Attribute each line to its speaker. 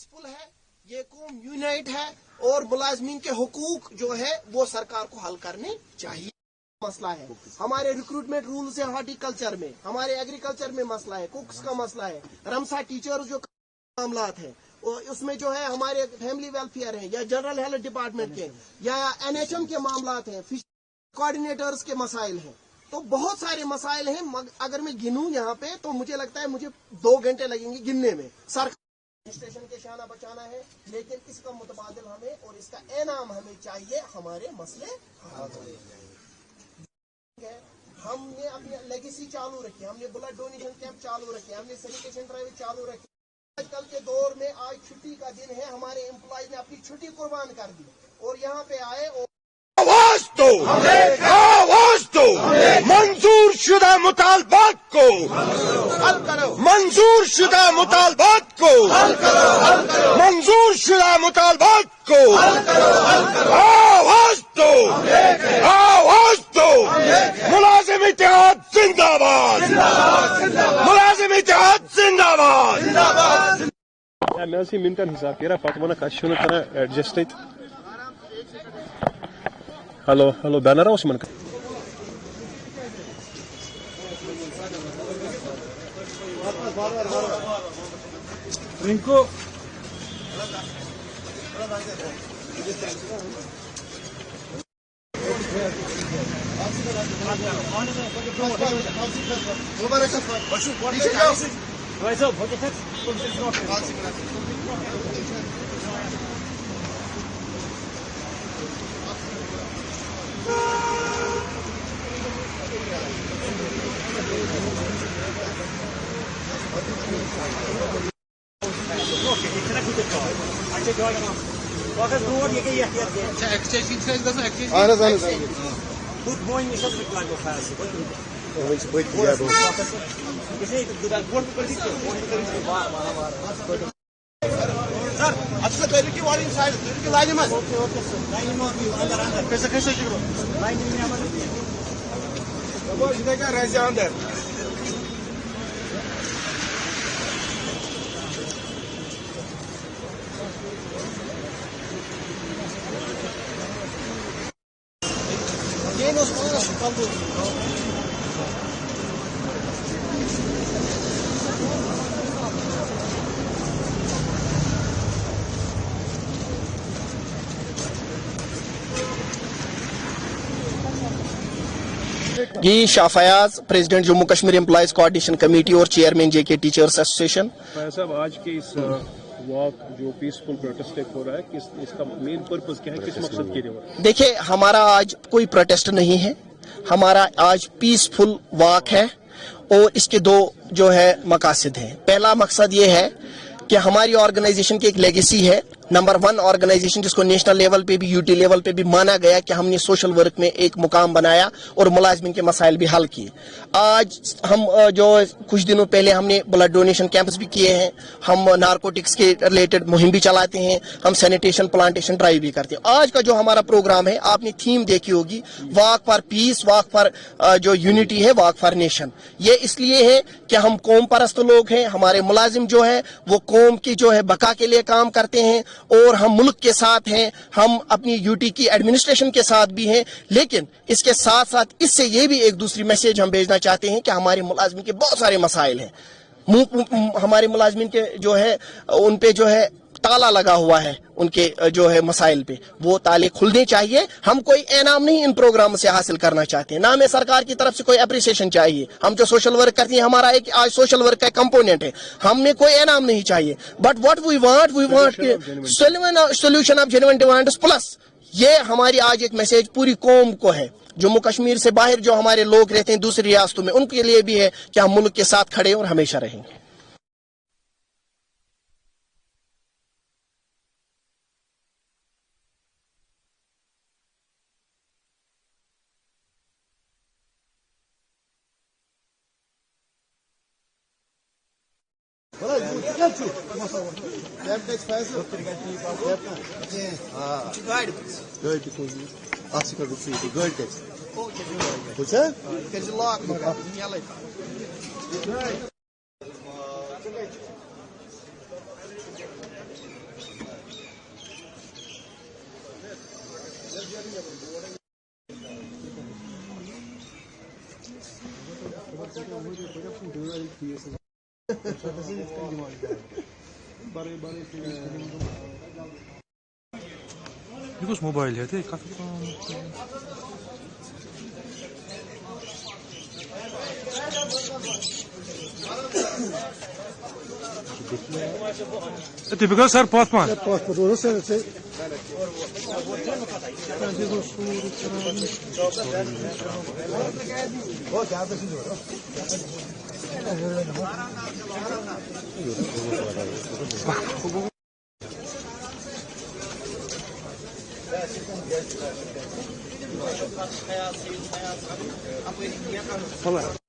Speaker 1: Peaceful है, ये कौम यूनाइट है और मुलाजमीन के हुकूक जो है वो सरकार को हल करने चाहिए। मसला है हमारे रिक्रूटमेंट रूल्स है, हॉर्टिकल्चर में, हमारे एग्रीकल्चर में मसला है, कुक्स का मसला है, रमसा टीचर्स जो मामला है उसमें जो है हमारे फैमिली वेलफेयर है या जनरल हेल्थ डिपार्टमेंट के या NHM के मामला हैं, फिश कोऑर्डिनेटर्स के मसाइल हैं। तो बहुत सारे मसाइल हैं। अगर मैं गिनूं यहाँ पे तो मुझे लगता है मुझे 2 घंटे लगेंगे गिनने में। सरकार स्टेशन के शाना बचाना है, लेकिन इसका मुतबादिल हमें और इसका इनाम हमें चाहिए हमारे मसले हल। हमने अपनी लेगेसी चालू रखी, हमने ब्लड डोनेशन कैंप चालू रखे, हमने सैनिटेशन ड्राइव चालू रखी। आजकल के दौर में आज छुट्टी का दिन है, हमारे एम्प्लॉयज ने अपनी छुट्टी कुर्बान कर दी और यहाँ पे आए और
Speaker 2: आवाज दो मंजूर शुदा मुतालबात को
Speaker 1: हल करो,
Speaker 2: मंजूर शुदा मुतालबात को मंजूर शुदा मुतालबात को आवाज दो, आवाज दो। मुलाजिम इत्तेहाद जिंदाबाद, मुलाजिम इत्तेहाद जिंदाबाद।
Speaker 3: मैं मिनटन हिसाब करा पत कशुन कर एडजस्ट हेलो हेलो बैनर मन
Speaker 4: Rinku
Speaker 1: ji Shafayaz, president Jammu Kashmir employees coordination committee और चेयरमैन JK टीचर्स एसोसिएशन।
Speaker 3: साहब, आज के इस वॉक जो पीसफुल प्रोटेस्ट हो रहा है, इसका मेन पर्पस क्या है, किस मकसद के लिए?
Speaker 1: देखिए, हमारा आज कोई प्रोटेस्ट नहीं है, हमारा आज पीसफुल वॉक है और इसके 2 जो है मकासद हैं। पहला मकसद ये है कि हमारी ऑर्गेनाइजेशन की एक लेगेसी है, नंबर 1 ऑर्गेनाइजेशन जिसको नेशनल लेवल पे भी UT लेवल पे भी माना गया कि हमने सोशल वर्क में एक मुकाम बनाया और मुलाजमिन के मसाइल भी हल किए। आज हम जो कुछ दिनों पहले हमने ब्लड डोनेशन कैंप्स भी किए हैं, हम नारकोटिक्स के रिलेटेड मुहिम भी चलाते हैं, हम सैनिटेशन प्लांटेशन ड्राइव भी करते हैं। आज का जो हमारा प्रोग्राम है, आपने थीम देखी होगी, walk for piece, walk for जो यूनिटी है, वॉक फॉर नेशन। ये इसलिए है कि हम कौम परस्त लोग हैं, हमारे मुलाजिम जो है वो कौम की जो है बका के लिए काम करते हैं और हम मुल्क के साथ हैं, हम अपनी UT की एडमिनिस्ट्रेशन के साथ भी हैं। लेकिन इसके साथ साथ इससे ये भी एक दूसरी मैसेज हम भेजना चाहते हैं कि हमारे मुलाजमिन के बहुत सारे मसाइल हैं। हमारे मुलाजमिन के जो है उन पे जो है ताला लगा हुआ है, उनके जो है मसाइल पे वो ताले खुलने चाहिए। हम कोई इनाम नहीं इन प्रोग्राम से हासिल करना चाहते हैं, ना हमें सरकार की तरफ से कोई अप्रिसिएशन चाहिए। हम जो सोशल वर्क करते हैं, हमारा एक आज सोशल वर्क का कंपोनेंट है, हमें कोई इनाम नहीं चाहिए। But what we want solution of genuine demands plus. ये हमारी आज एक मैसेज पूरी कौम को है, जम्मू कश्मीर से बाहर जो हमारे लोग रहते हैं दूसरी रियासतों में, उनके लिए भी है कि हम मुल्क के साथ खड़े और हमेशा रहेंगे।
Speaker 4: Because mobile है थे काफी typical sir postman
Speaker 5: Passport orada sen
Speaker 4: falan